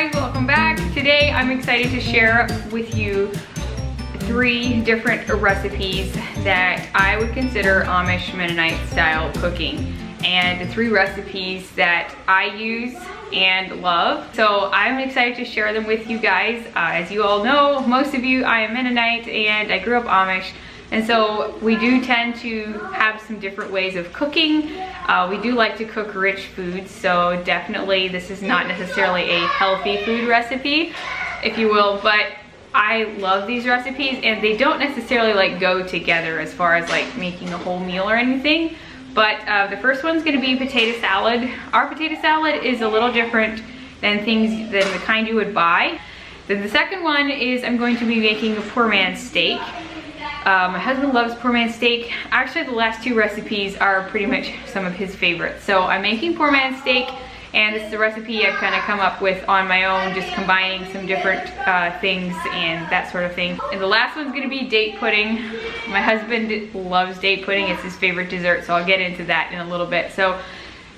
guys, welcome back. Today I'm excited to share with you 3 different recipes that I would consider Amish Mennonite style cooking, and 3 recipes that I use and love. So I'm excited to share them with you guys. As you all know, most of you, I am Mennonite and I grew up Amish. And so we do tend to have some different ways of cooking. We do like to cook rich foods, so definitely this is not necessarily a healthy food recipe, if you will, but I love these recipes and they don't necessarily like go together as far as like making a whole meal or anything. But the first one's gonna be potato salad. Our potato salad is a little different than the kind you would buy. Then the second one is I'm going to be making a poor man's steak. My husband loves poor man's steak. Actually, the last 2 recipes are pretty much some of his favorites. So I'm making poor man's steak, and this is a recipe I've kind of come up with on my own, just combining some different things and that sort of thing. And the last one's gonna be date pudding. My husband loves date pudding. It's his favorite dessert, so I'll get into that in a little bit. So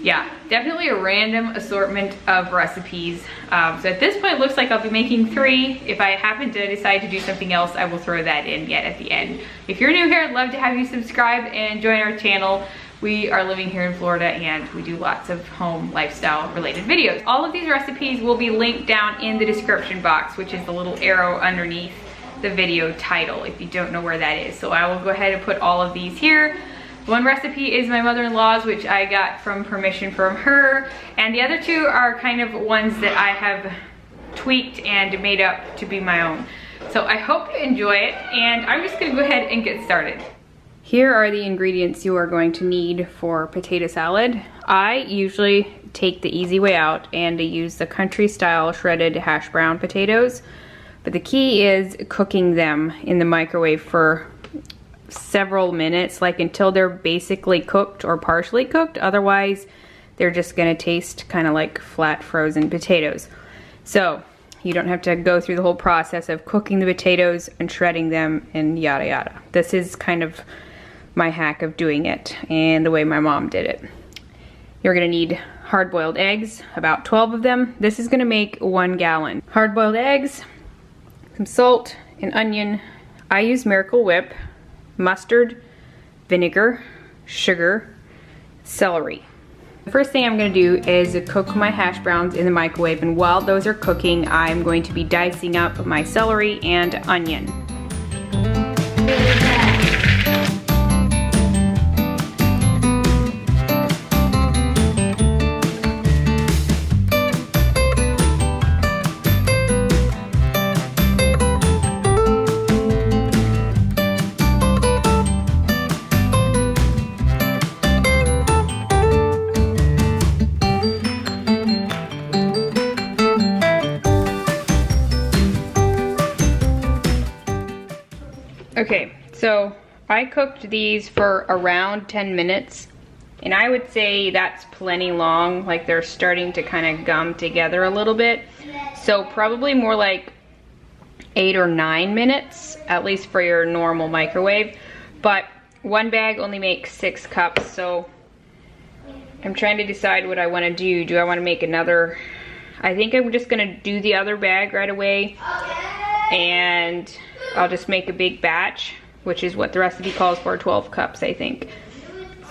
yeah, definitely a random assortment of recipes. So at this point, it looks like I'll be making 3. If I happen to decide to do something else, I will throw that in yet at the end. If you're new here, I'd love to have you subscribe and join our channel. We are living here in Florida and we do lots of home lifestyle related videos. All of these recipes will be linked down in the description box, which is the little arrow underneath the video title if you don't know where that is. So I will go ahead and put all of these here. One recipe is my mother-in-law's, which I got from permission from her, and the other 2 are kind of ones that I have tweaked and made up to be my own. So I hope you enjoy it, and I'm just gonna go ahead and get started. Here are the ingredients you are going to need for potato salad. I usually take the easy way out and use the country style shredded hash brown potatoes, but the key is cooking them in the microwave for several minutes, like until they're basically cooked or partially cooked. Otherwise, they're just gonna taste kind of like flat frozen potatoes. So you don't have to go through the whole process of cooking the potatoes and shredding them and yada yada. This is kind of my hack of doing it and the way my mom did it. You're gonna need hard-boiled eggs, about 12 of them. This is gonna make 1 gallon. Hard-boiled eggs, some salt, an onion. I use Miracle Whip, mustard, vinegar, sugar, celery. The first thing I'm gonna do is cook my hash browns in the microwave, and while those are cooking, I'm going to be dicing up my celery and onion. Okay, so I cooked these for around 10 minutes, and I would say that's plenty long. Like, they're starting to kind of gum together a little bit. So probably more like 8 or 9 minutes, at least for your normal microwave. But 1 bag only makes 6 cups, so I'm trying to decide what I want to do. Do I want to make another? I think I'm just gonna do the other bag right away, and I'll just make a big batch, which is what the recipe calls for, 12 cups, I think.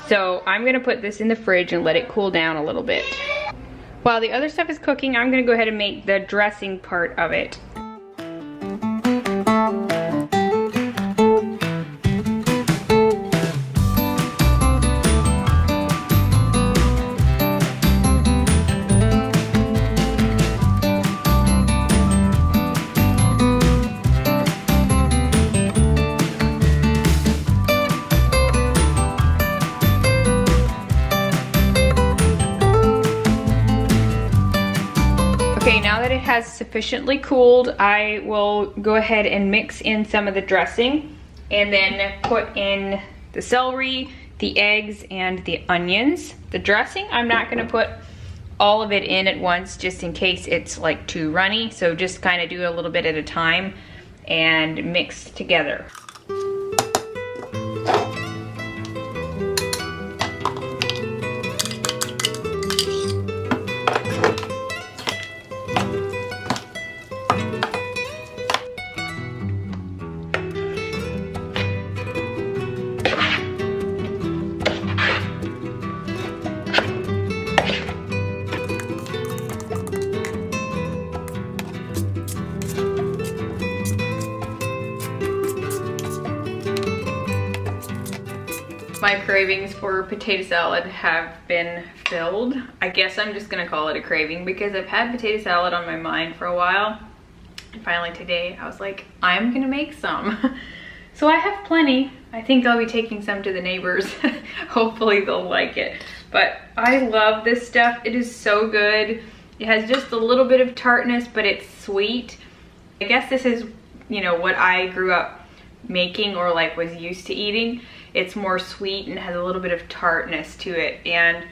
So I'm gonna put this in the fridge and let it cool down a little bit. While the other stuff is cooking, I'm gonna go ahead and make the dressing part of it. Okay, now that it has sufficiently cooled, I will go ahead and mix in some of the dressing and then put in the celery, the eggs, and the onions. The dressing, I'm not gonna put all of it in at once just in case it's like too runny, so just kind of do a little bit at a time and mix together. My cravings for potato salad have been filled. I guess I'm just gonna call it a craving because I've had potato salad on my mind for a while. And finally today I was like, I'm gonna make some. So I have plenty. I think I'll be taking some to the neighbors. Hopefully they'll like it. But I love this stuff. It is so good. It has just a little bit of tartness, but it's sweet. I guess this is, you know, what I grew up making or like was used to eating. It's more sweet and has a little bit of tartness to it. And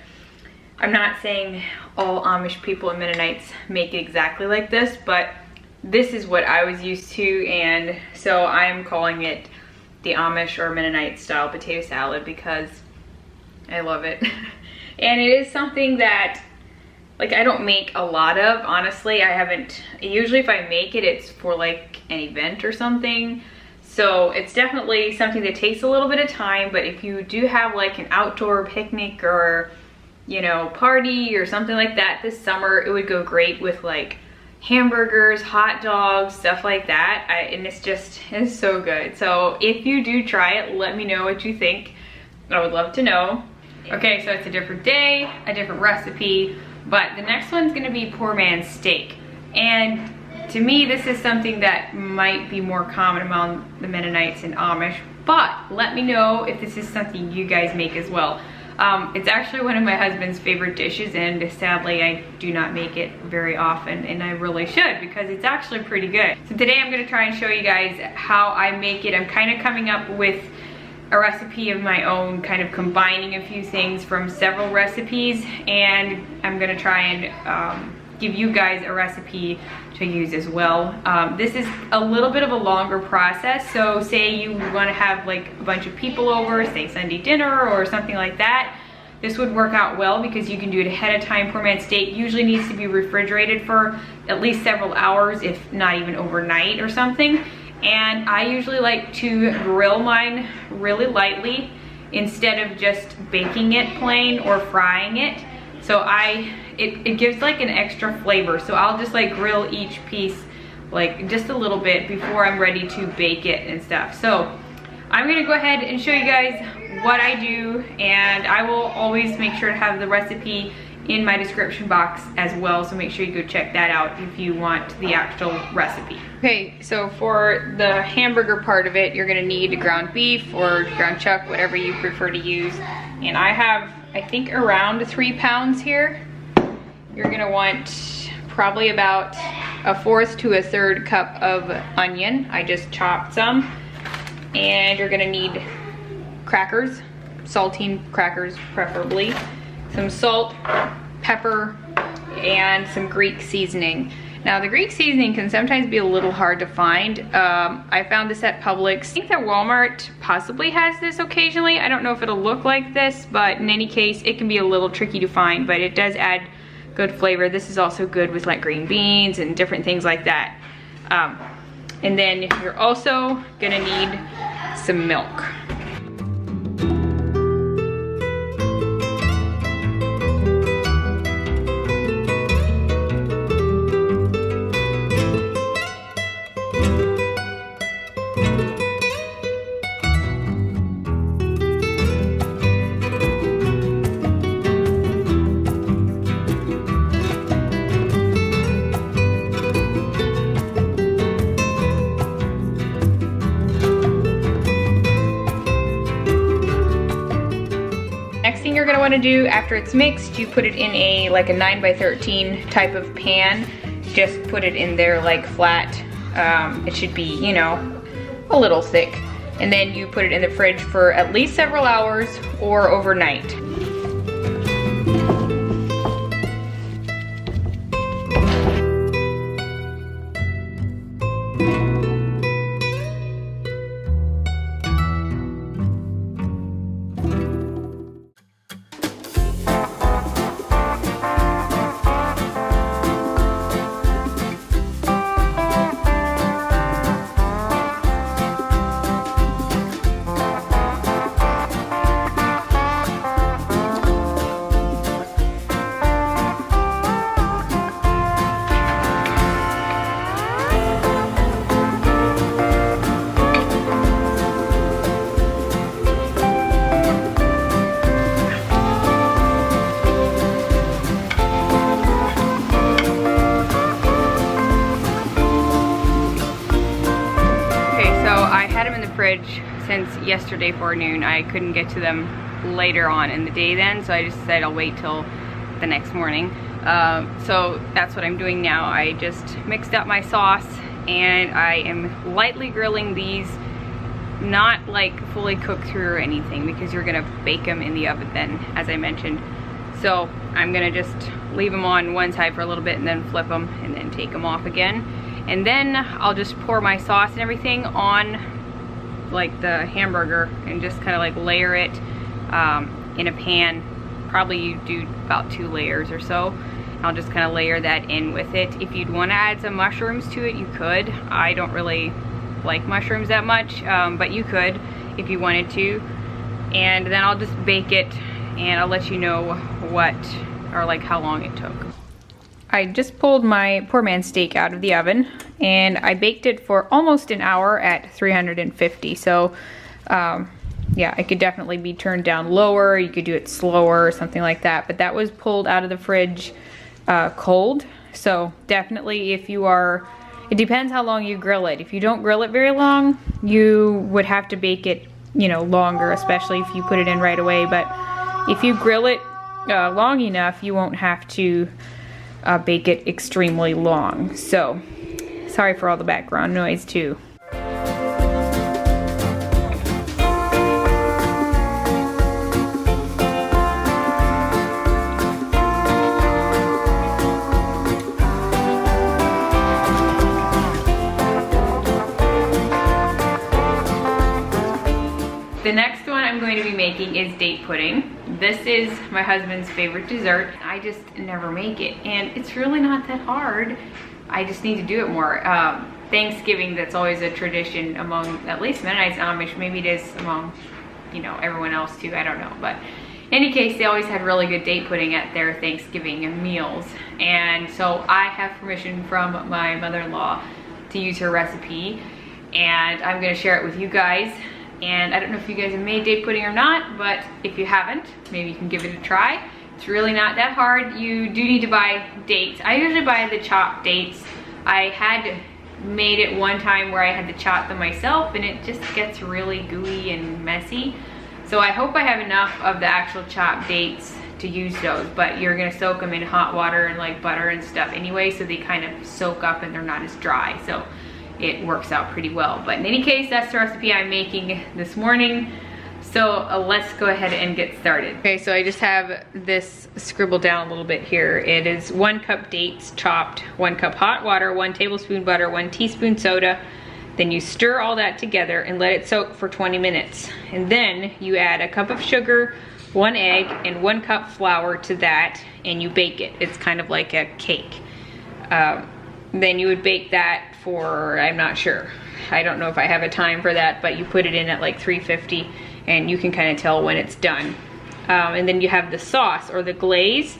I'm not saying all Amish people and Mennonites make it exactly like this, but this is what I was used to, and so I'm calling it the Amish or Mennonite style potato salad because I love it. And it is something that, like, I don't make a lot of, honestly. I haven't, usually if I make it, it's for like an event or something. So it's definitely something that takes a little bit of time, but if you do have like an outdoor picnic or, you know, party or something like that this summer, it would go great with like hamburgers, hot dogs, stuff like that. And it's so good. So if you do try it, let me know what you think. I would love to know. Okay, so it's a different day, a different recipe, but the next one's gonna be poor man's steak. And to me, this is something that might be more common among the Mennonites and Amish, but let me know if this is something you guys make as well. It's actually one of my husband's favorite dishes, and sadly I do not make it very often, and I really should because it's actually pretty good. So today I'm gonna try and show you guys how I make it. I'm kind of coming up with a recipe of my own, kind of combining a few things from several recipes, and I'm gonna try and give you guys a recipe to use as well. This is a little bit of a longer process, so say you want to have like a bunch of people over, say Sunday dinner or something like that, this would work out well because you can do it ahead of time. Poor man's steak usually needs to be refrigerated for at least several hours, if not even overnight or something. And I usually like to grill mine really lightly instead of just baking it plain or frying it. So it gives like an extra flavor. So I'll just like grill each piece like just a little bit before I'm ready to bake it and stuff. So I'm gonna go ahead and show you guys what I do, and I will always make sure to have the recipe in my description box as well. So make sure you go check that out if you want the actual recipe. Okay, so for the hamburger part of it, you're gonna need ground beef or ground chuck, whatever you prefer to use. And I have, I think, around 3 pounds here. You're gonna want probably about 1/4 to 1/3 cup of onion. I just chopped some. And you're gonna need crackers, saltine crackers preferably, some salt, pepper, and some Greek seasoning. Now the Greek seasoning can sometimes be a little hard to find. I found this at Publix. I think that Walmart possibly has this occasionally. I don't know if it'll look like this, but in any case, it can be a little tricky to find, but it does add good flavor. This is also good with like green beans and different things like that. And then you're also gonna need some milk. You're gonna want to do after it's mixed, you put it in a like a 9x13 type of pan. Just put it in there like flat. It should be, you know, a little thick, and then you put it in the fridge for at least several hours or overnight. fridge since yesterday forenoon. I couldn't get to them later on in the day then, so I just decided I'll wait till the next morning. So that's what I'm doing now. I just mixed up my sauce and I am lightly grilling these, not like fully cooked through or anything, because you're gonna bake them in the oven then, as I mentioned. So I'm gonna just leave them on one side for a little bit and then flip them and then take them off again. And then I'll just pour my sauce and everything on like the hamburger and just kind of like layer it in a pan. Probably you do about 2 layers or so. I'll just kind of layer that in with it. If you'd want to add some mushrooms to it, you could. I don't really like mushrooms that much, but you could if you wanted to. And then I'll just bake it and I'll let you know what, or like how long it took. I just pulled my poor man steak out of the oven and I baked it for almost an hour at 350. So yeah, it could definitely be turned down lower. You could do it slower or something like that. But that was pulled out of the fridge cold. So definitely if you are, it depends how long you grill it. If you don't grill it very long, you would have to bake it, you know, longer, especially if you put it in right away. But if you grill it long enough, you won't have to bake it extremely long. So sorry for all the background noise too. The next one I'm going to be making is date pudding. This is my husband's favorite dessert. I just never make it, and it's really not that hard. I just need to do it more. Thanksgiving, that's always a tradition among at least Mennonites and Amish. Maybe it is among, you know, everyone else too, I don't know. But in any case, they always had really good date pudding at their Thanksgiving meals. And so I have permission from my mother-in-law to use her recipe, and I'm gonna share it with you guys. And I don't know if you guys have made date pudding or not, but if you haven't, maybe you can give it a try. It's really not that hard. You do need to buy dates. I usually buy the chopped dates. I had made it one time where I had to chop them myself, and it just gets really gooey and messy. So I hope I have enough of the actual chopped dates to use those, but you're gonna soak them in hot water and like butter and stuff anyway, so they kind of soak up and they're not as dry. So it works out pretty well. But in any case, that's the recipe I'm making this morning. So let's go ahead and get started. Okay, so I just have this scribbled down a little bit here. It is 1 cup dates chopped, 1 cup hot water, 1 tablespoon butter, 1 teaspoon soda. Then you stir all that together and let it soak for 20 minutes. And then you add a cup of sugar, 1 egg, and 1 cup flour to that, and you bake it. It's kind of like a cake. Then you would bake that for, I'm not sure. I don't know if I have a time for that, but you put it in at like 350 and you can kind of tell when it's done. And then you have the sauce or the glaze,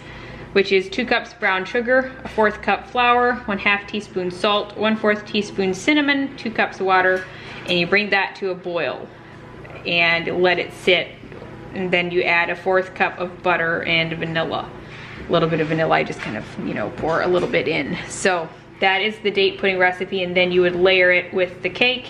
which is 2 cups brown sugar, a 1/4 cup flour, 1/2 teaspoon salt, 1/4 teaspoon cinnamon, 2 cups water, and you bring that to a boil and let it sit. And then you add a 1/4 cup of butter and vanilla. A little bit of vanilla, I just kind of, you know, pour a little bit in. So that is the date pudding recipe, and then you would layer it with the cake,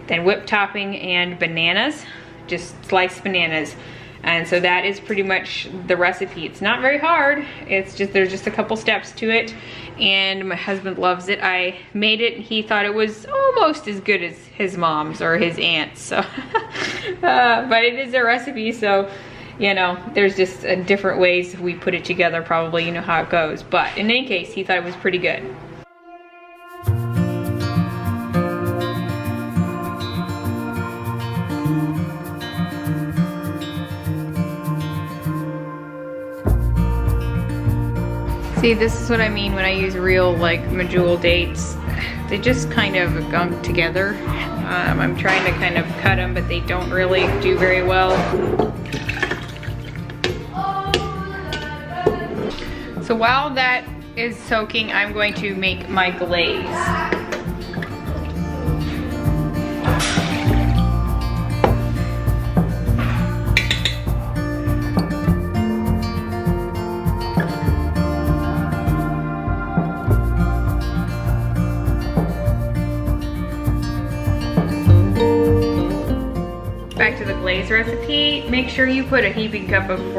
then whipped topping and bananas, just sliced bananas. And so that is pretty much the recipe. It's not very hard. It's just, there's just a couple steps to it, and my husband loves it. I made it and he thought it was almost as good as his mom's or his aunt's. So, but it is a recipe, so you know, there's just different ways we put it together probably, you know how it goes. But in any case, he thought it was pretty good. See, this is what I mean when I use real like medjool dates. They just kind of gunk together. I'm trying to kind of cut them, but they don't really do very well. So while that is soaking, I'm going to make my glaze. glaze recipe, make sure you put a heaping cup of the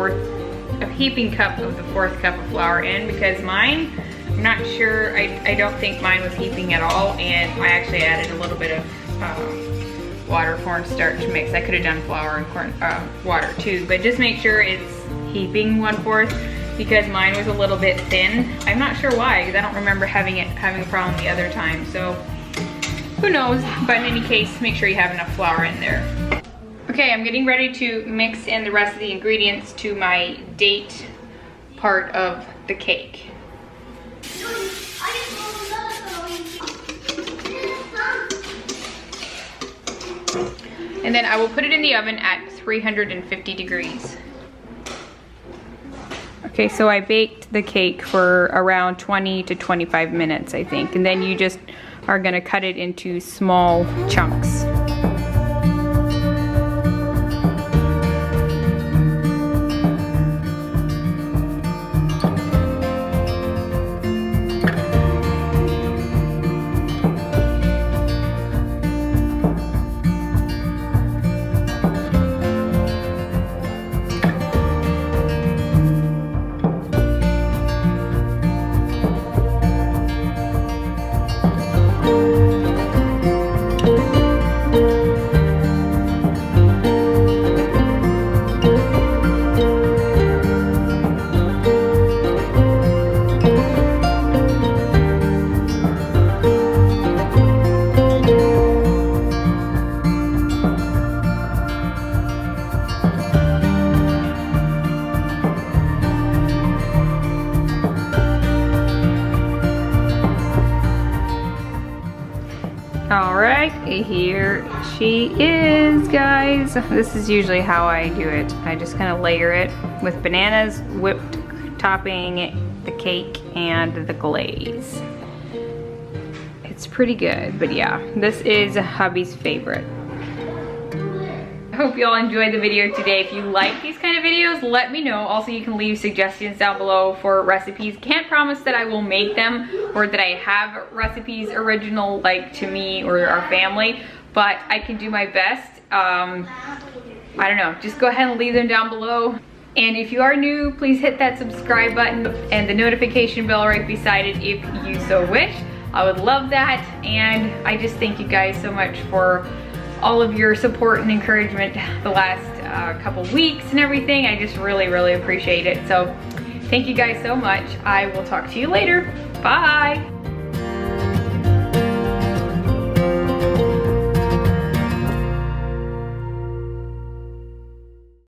fourth cup of flour in, because mine, I'm not sure, I don't think mine was heaping at all, and I actually added a little bit of water cornstarch mix. I could have done flour and water too, but just make sure it's heaping 1/4, because mine was a little bit thin. I'm not sure why, because I don't remember having a problem the other time, so who knows, but in any case, make sure you have enough flour in there. Okay, I'm getting ready to mix in the rest of the ingredients to my date part of the cake. And then I will put it in the oven at 350 degrees. Okay, so I baked the cake for around 20 to 25 minutes, I think. And then you just are gonna cut it into small chunks. Alright, here she is, guys. This is usually how I do it. I just kind of layer it with bananas, whipped topping, the cake, and the glaze. It's pretty good, but yeah, this is hubby's favorite. I hope you all enjoyed the video today. If you like these kind of videos, let me know. Also, you can leave suggestions down below for recipes. Can't promise that I will make them or that I have recipes original like to me or our family, but I can do my best. I don't know, just go ahead and leave them down below. And if you are new, please hit that subscribe button and the notification bell right beside it if you so wish. I would love that, and I just thank you guys so much for all of your support and encouragement the last couple weeks and everything. I just really appreciate it. So thank you guys so much. I will talk to you later. Bye.